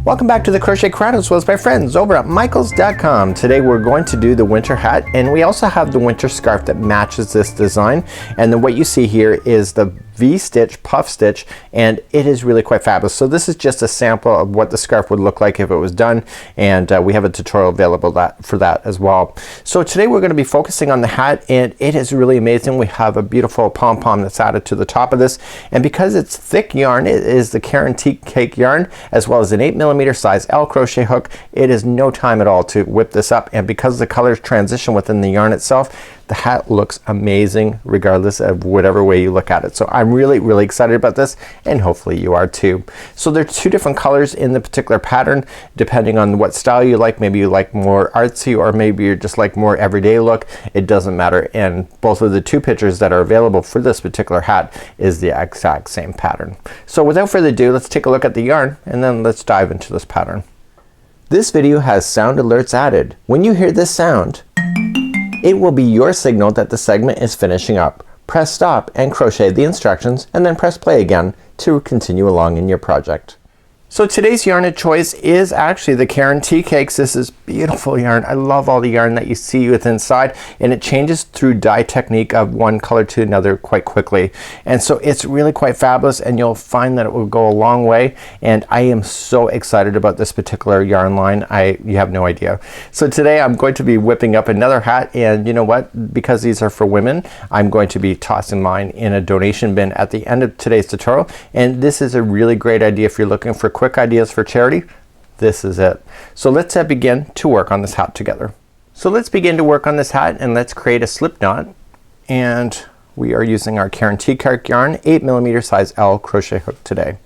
Welcome back to the Crochet Chronicles with my friends over at michaels.com. Today we're going to do the winter hat, and we also have the winter scarf that matches this design. And then what you see here is the V-stitch puff stitch, and it is really quite fabulous. So this is just a sample of what the scarf would look like if it was done, and we have a tutorial available for that as well. So today we're going to be focusing on the hat, and it is really amazing. We have a beautiful pom-pom that's added to the top of this, and because it's thick yarn, it is the guaranteed cake yarn as well as an 8mm size L crochet hook. It is no time at all to whip this up, and because the colors transition within the yarn itself, the hat looks amazing regardless of whatever way you look at it. So I'm really excited about this, and hopefully you are too. So there's two different colors in the particular pattern depending on what style you like. Maybe you like more artsy, or maybe you're just like more everyday look. It doesn't matter, and both of the two pictures that are available for this particular hat is the exact same pattern. So without further ado, let's take a look at the yarn and then let's dive into this pattern. This video has sound alerts added. When you hear this sound, it will be your signal that the segment is finishing up. Press stop and crochet the instructions, and then press play again to continue along in your project. So today's yarn of choice is actually the Karen Tea Cakes. This is beautiful yarn. I love all the yarn that you see with inside, and it changes through dye technique of one color to another quite quickly. And so it's really quite fabulous, and you'll find that it will go a long way, and I am so excited about this particular yarn line. You have no idea. So today I'm going to be whipping up another hat, and you know what? Because these are for women, I'm going to be tossing mine in a donation bin at the end of today's tutorial, and this is a really great idea if you're looking for quick ideas for charity. This is it. So let's begin to work on this hat together. So let's begin to work on this hat, and let's create a slip knot, and we are using our Karen Tea Cake yarn 8mm size L crochet hook today,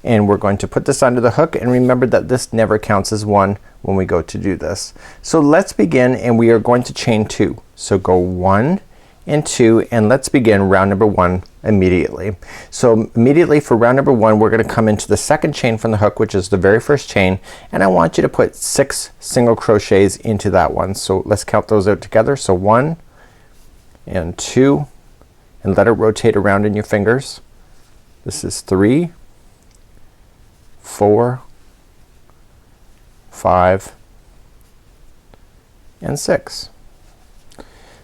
and we're going to put this under the hook, and remember that this never counts as one when we go to do this. So let's begin, and we are going to chain 2. So go 1 and 2, and let's begin round number 1 immediately. So immediately for round number 1, we're going to come into the second chain from the hook, which is the very first chain, and I want you to put 6 single crochets into that one. So let's count those out together. So 1 and 2, and let it rotate around in your fingers. This is 3, 4, 5, and 6.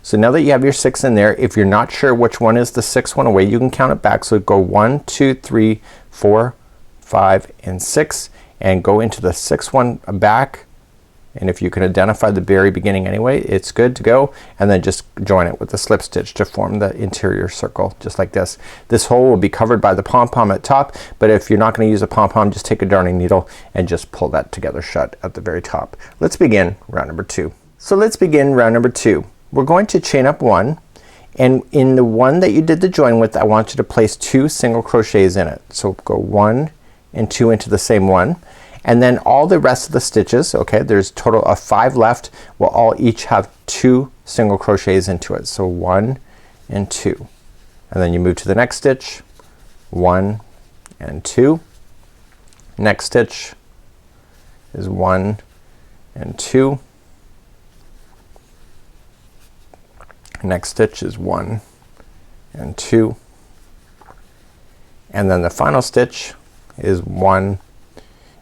So now that you have your 6 in there, if you're not sure which one is the 6th one away, you can count it back. So go 1, 2, 3, 4, 5, and 6, and go into the 6th one back. And if you can identify the very beginning anyway, it's good to go. And then just join it with the slip stitch to form the interior circle, just like this. This hole will be covered by the pom-pom at top, but if you're not going to use a pom-pom, just take a darning needle and just pull that together shut at the very top. Let's begin round number 2. So let's begin round number 2. We're going to chain up 1, and in the one that you did the join with, I want you to place 2 single crochets in it. So go 1 and 2 into the same one, and then all the rest of the stitches, okay, there's a total of 5 left, will all each have 2 single crochets into it. So 1 and 2, and then you move to the next stitch, 1 and 2, next stitch is 1 and 2, next stitch is 1 and 2, and then the final stitch is 1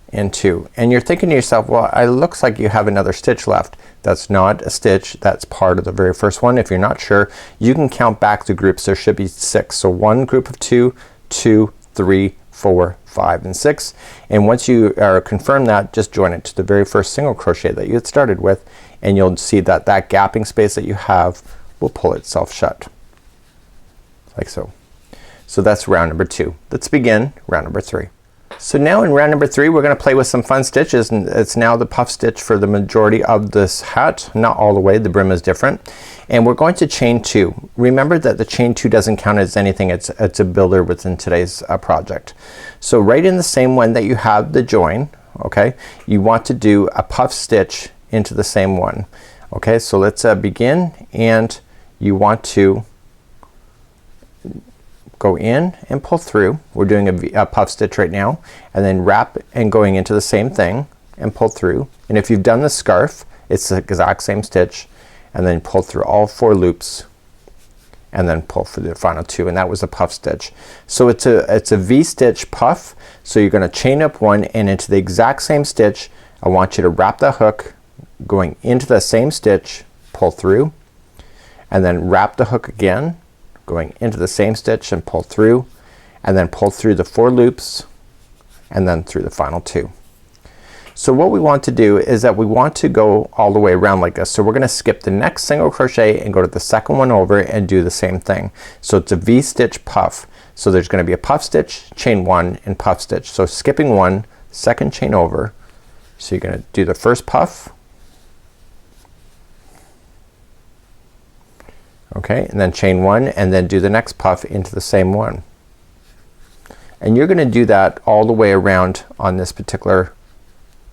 and 2. And you're thinking to yourself, well, it looks like you have another stitch left. That's not a stitch, that's part of the very first one. If you're not sure, you can count back the groups. There should be 6. So 1 group of 2, 2, 3, 4, 5, and 6. And once you are confirmed that, just join it to the very first single crochet that you had started with, and you'll see that that gapping space that you have will pull itself shut like so. So that's round number 2. Let's begin round number 3. So now in round number 3, we're going to play with some fun stitches, and it's now the puff stitch for the majority of this hat. Not all the way, the brim is different, and we're going to chain 2. Remember that the chain 2 doesn't count as anything. It's a builder within today's project. So right in the same one that you have the join, okay, you want to do a puff stitch into the same one. Okay, so let's begin, and you want to go in and pull through. We're doing a puff stitch right now, and then wrap and going into the same thing and pull through. And if you've done the scarf, it's the exact same stitch, and then pull through all 4 loops and then pull for the final 2, and that was a puff stitch. So it's a V-stitch puff. So you're gonna chain up 1 and into the exact same stitch I want you to wrap the hook going into the same stitch, pull through, and then wrap the hook again going into the same stitch and pull through, and then pull through the 4 loops and then through the final 2. So what we want to do is that we want to go all the way around like this. So we're gonna skip the next single crochet and go to the second one over and do the same thing. So it's a V-stitch puff. So there's gonna be a puff stitch, chain 1, and puff stitch. So skipping 1, second chain over. So you're gonna do the first puff, okay, and then chain 1 and then do the next puff into the same one. And you're gonna do that all the way around on this particular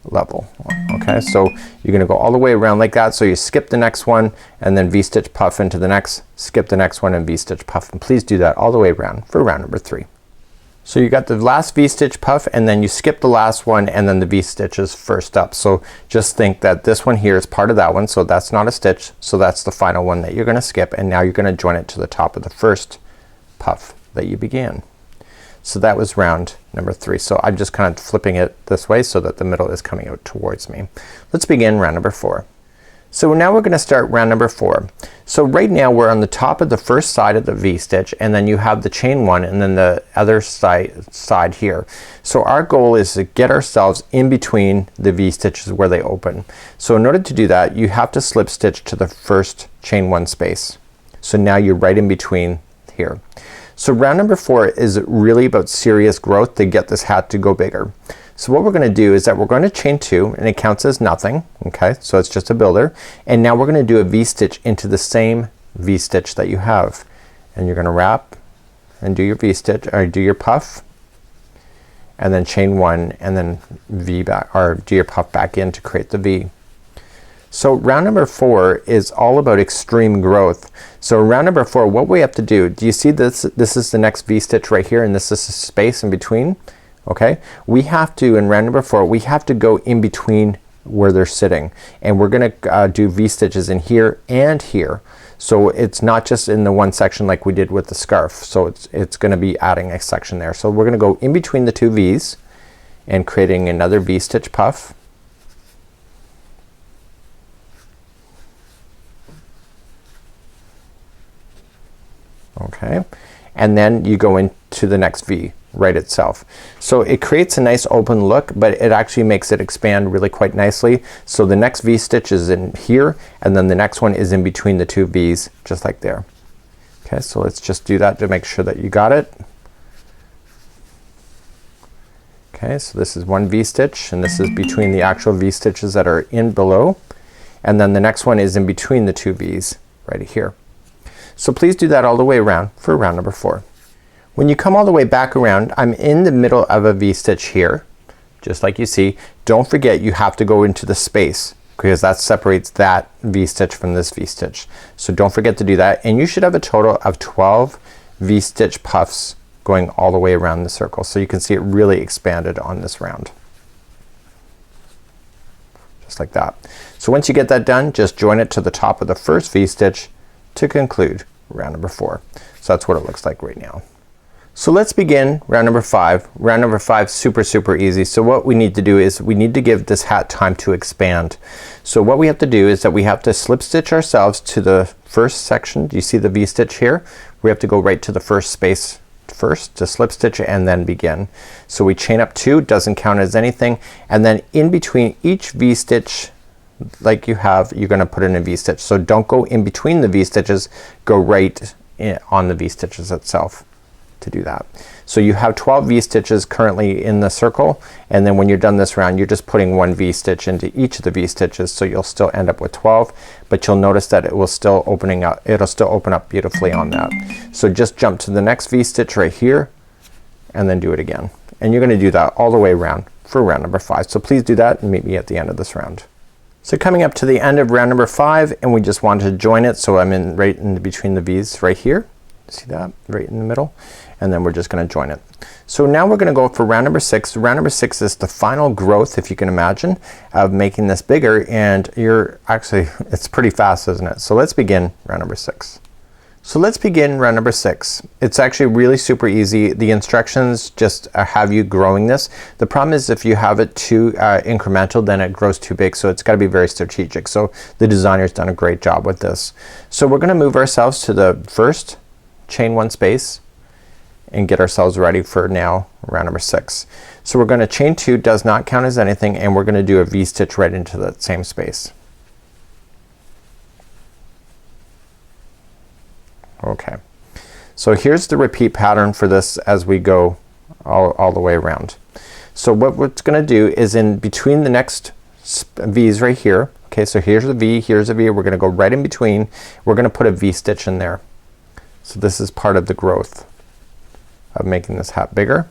level. Okay, so you're gonna go all the way around like that. So you skip the next one and then V-stitch puff into the next, skip the next one and V-stitch puff, and please do that all the way around for round number 3. So you got the last V-stitch puff and then you skip the last one and then the V-stitch is first up. So just think that this one here is part of that one, so that's not a stitch, so that's the final one that you're gonna skip, and now you're gonna join it to the top of the first puff that you began. So that was round number 3. So I'm just kind of flipping it this way so that the middle is coming out towards me. Let's begin round number 4. So now we're gonna start round number 4. So right now we're on the top of the first side of the V-stitch, and then you have the chain 1 and then the other side here. So our goal is to get ourselves in between the V-stitches where they open. So in order to do that you have to slip stitch to the first chain 1 space. So now you're right in between here. So round number 4 is really about serious growth to get this hat to go bigger. So what we're gonna do is that we're going to chain 2 and it counts as nothing, okay, so it's just a builder, and now we're gonna do a V-stitch into the same V-stitch that you have, and you're gonna wrap and do your V-stitch or do your puff and then chain 1 and then V back, or do your puff back in to create the V. So round number 4 is all about extreme growth. So round number 4, what we have to do you see this? This is the next V-stitch right here and this is the space in between. Okay, we have to, in round number 4, we have to go in between where they're sitting, and we're gonna do V-stitches in here and here. So it's not just in the one section like we did with the scarf. So it's gonna be adding a section there. So we're gonna go in between the 2 V's and creating another V-stitch puff. Okay, and then you go into the next V right itself. So it creates a nice open look, but it actually makes it expand really quite nicely. So the next V-stitch is in here and then the next one is in between the 2 V's just like there. Okay, so let's just do that to make sure that you got it. Okay, so this is one V-stitch and this is between the actual V-stitches that are in below, and then the next one is in between the 2 V's right here. So please do that all the way around for round number 4. When you come all the way back around, I'm in the middle of a V-stitch here, just like you see. Don't forget you have to go into the space because that separates that V-stitch from this V-stitch. So don't forget to do that, and you should have a total of 12 V-stitch puffs going all the way around the circle. So you can see it really expanded on this round. Just like that. So once you get that done, just join it to the top of the first V-stitch to conclude round number 4. So that's what it looks like right now. So let's begin round number 5. Round number 5 super easy. So what we need to do is we need to give this hat time to expand. So what we have to do is that we have to slip stitch ourselves to the first section. Do you see the V-stitch here? We have to go right to the first space first to slip stitch and then begin. So we chain up 2, doesn't count as anything, and then in between each V-stitch like you have, you're gonna put in a V-stitch. So don't go in between the V-stitches, go right on the V-stitches itself to do that. So you have 12 V-stitches currently in the circle, and then when you're done this round you're just putting 1 V-stitch into each of the V-stitches, so you'll still end up with 12, but you'll notice that it will still opening up, it'll still open up beautifully on that. So just jump to the next V-stitch right here and then do it again, and you're gonna do that all the way around for round number 5. So please do that and meet me at the end of this round. So coming up to the end of round number 5, and we just want to join it, so I'm in right in between the V's right here. See that? Right in the middle. And then we're just gonna join it. So now we're gonna go for round number 6. Round number 6 is the final growth, if you can imagine, of making this bigger, and you're actually, it's pretty fast, isn't it? So let's begin round number 6. So let's begin round number 6. It's actually really super easy. The instructions just have you growing this. The problem is if you have it too incremental, then it grows too big, so it's got to be very strategic. So the designer's done a great job with this. So we're gonna move ourselves to the first chain 1 space and get ourselves ready for now round number 6. So we're gonna chain 2, does not count as anything, and we're gonna do a V-stitch right into that same space. Okay, so here's the repeat pattern for this as we go all the way around. So what we're gonna do is in between the next V's right here. Okay, so here's a V, here's a V. We're gonna go right in between. We're gonna put a V-stitch in there. So this is part of the growth of making this hat bigger.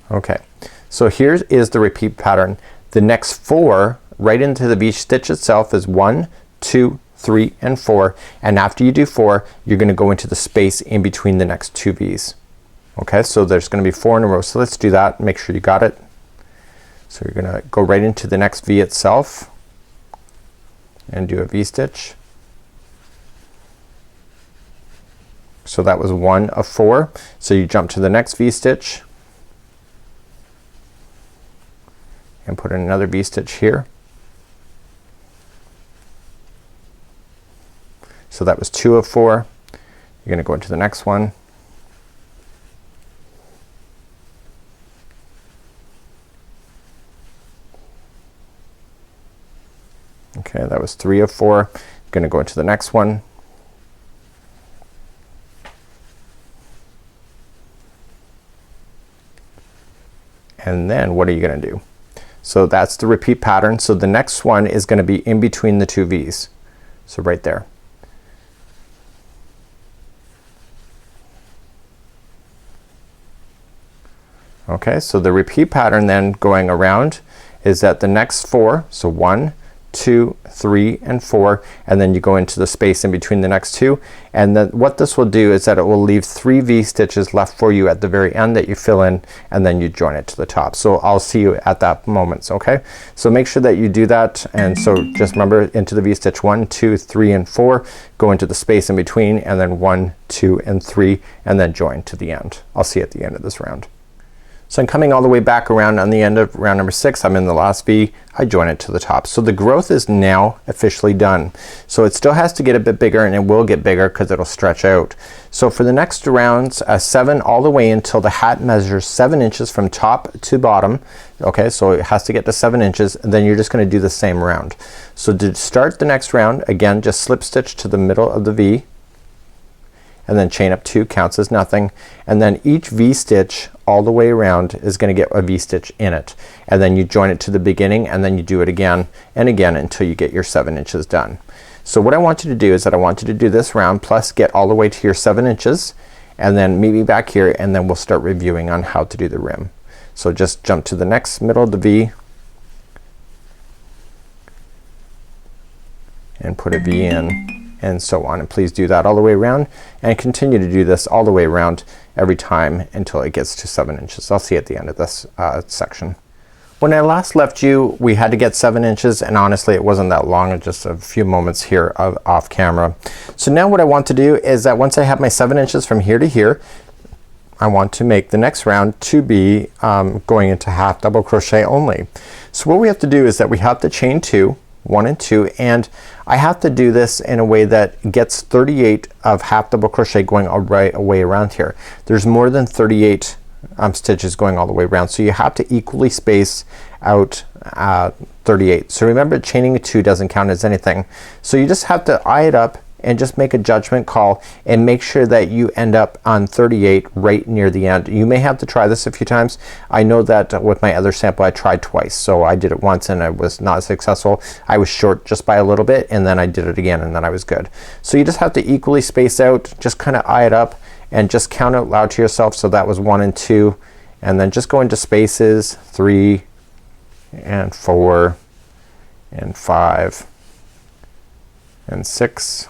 Okay, so here is the repeat pattern. The next 4 right into the V-stitch itself is 1, 2, 3, and 4, and after you do 4 you're gonna go into the space in between the next 2 V's. Okay, so there's gonna be 4 in a row. So let's do that. Make sure you got it. So you're gonna go right into the next V itself and do a V-stitch. So that was 1 of 4. So you jump to the next V-stitch and put in another V-stitch here. So that was 2 of 4. You're gonna go into the next one. Okay, that was 3 of 4. You're gonna go into the next one. And then what are you gonna do? So that's the repeat pattern. So the next one is gonna be in between the 2 V's. So right there. Okay, so the repeat pattern then going around is that the next 4, so 1, 2, 3, and 4, and then you go into the space in between the next 2, and then what this will do is that it will leave 3 V-stitches left for you at the very end that you fill in, and then you join it to the top. So I'll see you at that moment. Okay, so make sure that you do that, and so just remember into the V-stitch 1, 2, 3, and 4, go into the space in between, and then 1, 2, and 3, and then join to the end. I'll see you at the end of this round. So I'm coming all the way back around on the end of round number 6. I'm in the last V. I join it to the top. So the growth is now officially done. So it still has to get a bit bigger, and it will get bigger because it'll stretch out. So for the next rounds 7 all the way until the hat measures 7 inches from top to bottom. Okay, so it has to get to 7 inches, and then you're just gonna do the same round. So to start the next round, again just slip stitch to the middle of the V, and then chain up 2, counts as nothing, and then each V-stitch all the way around is gonna get a V-stitch in it, and then you join it to the beginning, and then you do it again and again until you get your 7 inches done. So what I want you to do is that I want you to do this round plus get all the way to your 7 inches, and then meet me back here, and then we'll start reviewing on how to do the rim. So just jump to the next middle of the V and put a V in, and so on, and please do that all the way around, and continue to do this all the way around every time until it gets to 7 inches. I'll see you at the end of this section. When I last left you, we had to get 7 inches, and honestly it wasn't that long, just a few moments here off camera. So now what I want to do is that once I have my 7 inches from here to here, I want to make the next round to be going into half double crochet only. So what we have to do is that we have to chain 2, 1 and 2, and I have to do this in a way that gets 38 of half double crochet going all right away around here. There's more than 38 stitches going all the way around, so you have to equally space out 38. So remember, chaining a 2 doesn't count as anything, so you just have to eye it up and just make a judgment call and make sure that you end up on 38 right near the end. You may have to try this a few times. I know that with my other sample I tried twice, so I did it once and I was not successful. I was short just by a little bit, and then I did it again, and then I was good. So you just have to equally space out, just kinda eye it up and just count out loud to yourself. So that was 1 and 2, and then just go into spaces 3 and 4 and 5 and 6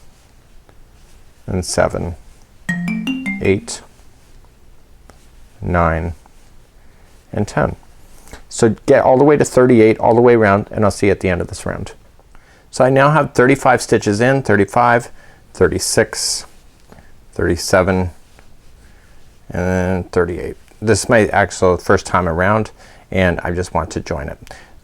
and 7, 8, 9, and 10. So get all the way to 38 all the way around, and I'll see you at the end of this round. So I now have 35 stitches in, 35, 36, 37, and 38. This is my actual first time around, and I just want to join it.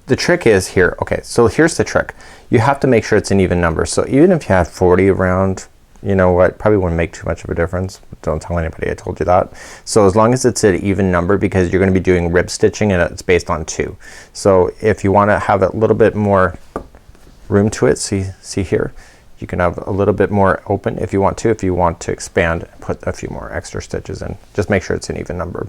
The trick is here, okay, so here's the trick. You have to make sure it's an even number. So even if you have 40 around, you know what, probably wouldn't make too much of a difference. Don't tell anybody I told you that. So as long as it's an even number, because you're gonna be doing rib stitching and it's based on 2. So if you wanna have a little bit more room to it, see here, you can have a little bit more open if you want to. If you want to expand, put a few more extra stitches in. Just make sure it's an even number.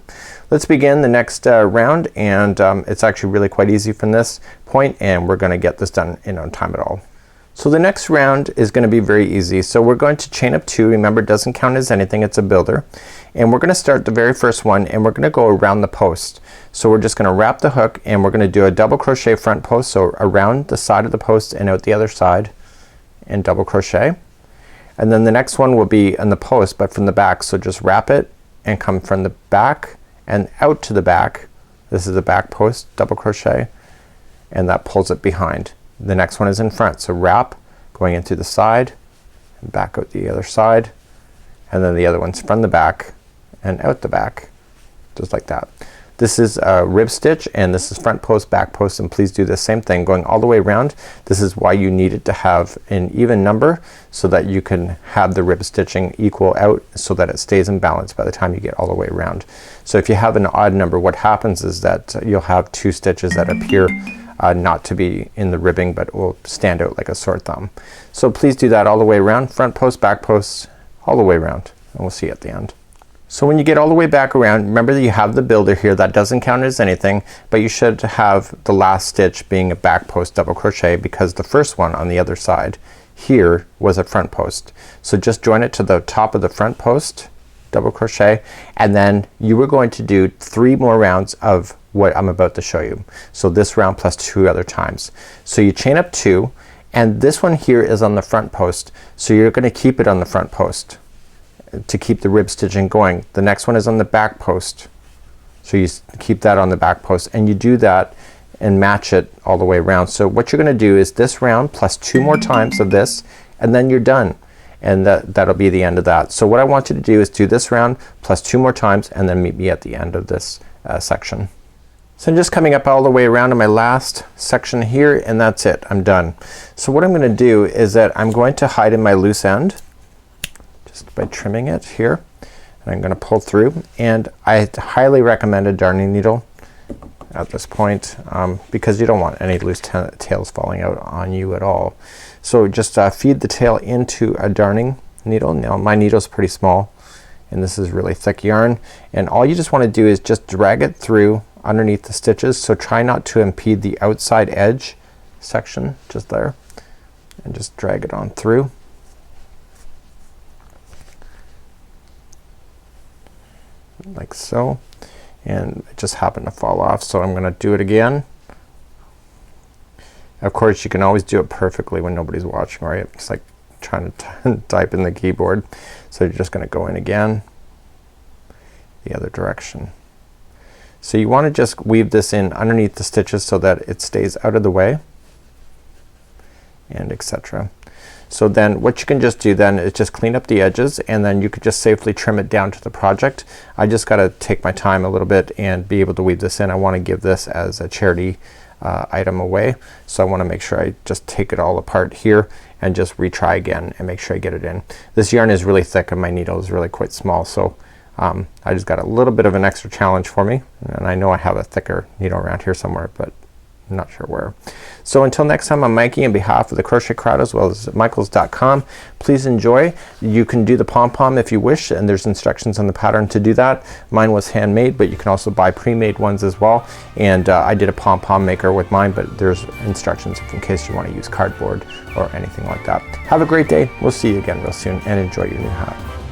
Let's begin the next round, and it's actually really quite easy from this point, and we're gonna get this done in no time at all. So the next round is gonna be very easy. So we're going to chain up 2. Remember, it doesn't count as anything, it's a builder. And we're gonna start the very first one, and we're gonna go around the post. So we're just gonna wrap the hook, and we're gonna do a double crochet front post, so around the side of the post and out the other side, and double crochet. And then the next one will be in the post, but from the back. So just wrap it and come from the back and out to the back. This is the back post, double crochet, and that pulls it behind. The next one is in front, so wrap going into the side and back out the other side, and then the other one's from the back and out the back, just like that. This is a rib stitch, and this is front post, back post, and please do the same thing going all the way around. This is why you need it to have an even number, so that you can have the rib stitching equal out, so that it stays in balance by the time you get all the way around. So if you have an odd number, what happens is that you'll have 2 stitches that appear not to be in the ribbing, but will stand out like a sore thumb. So please do that all the way around, front post, back post, all the way around, and we'll see you at the end. So when you get all the way back around, remember that you have the builder here. That doesn't count as anything, but you should have the last stitch being a back post double crochet, because the first one on the other side here was a front post. So just join it to the top of the front post, double crochet, and then you were going to do 3 more rounds of what I'm about to show you. So this round plus 2 other times. So you chain up 2, and this one here is on the front post, so you're gonna keep it on the front post to keep the rib stitching going. The next one is on the back post, so you keep that on the back post, and you do that and match it all the way around. So what you're gonna do is this round plus 2 more times of this, and then you're done, and that'll be the end of that. So what I want you to do is do this round plus 2 more times, and then meet me at the end of this section. So I'm just coming up all the way around to my last section here, and that's it. I'm done. So what I'm gonna do is that I'm going to hide in my loose end just by trimming it here, and I'm gonna pull through, and I highly recommend a darning needle at this point, because you don't want any loose tails falling out on you at all. So just feed the tail into a darning needle. Now my needle's pretty small, and this is really thick yarn, and all you just want to do is just drag it through underneath the stitches. So try not to impede the outside edge section just there, and just drag it on through. Like so, and it just happened to fall off, so I'm gonna do it again. Of course you can always do it perfectly when nobody's watching, right? It's like trying to type in the keyboard. So you're just gonna go in again the other direction. So you want to just weave this in underneath the stitches so that it stays out of the way, and etc. So then what you can just do then is just clean up the edges, and then you could just safely trim it down to the project. I just gotta take my time a little bit and be able to weave this in. I want to give this as a charity item away, so I want to make sure I just take it all apart here and just retry again and make sure I get it in. This yarn is really thick and my needle is really quite small, so I just got a little bit of an extra challenge for me, and I know I have a thicker needle around here somewhere, but I'm not sure where. So until next time, I'm Mikey on behalf of the Crochet Crowd as well as Michaels.com. Please enjoy. You can do the pom-pom if you wish, and there's instructions on the pattern to do that. Mine was handmade, but you can also buy pre-made ones as well, and I did a pom-pom maker with mine, but there's instructions in case you want to use cardboard or anything like that. Have a great day. We'll see you again real soon, and enjoy your new hat.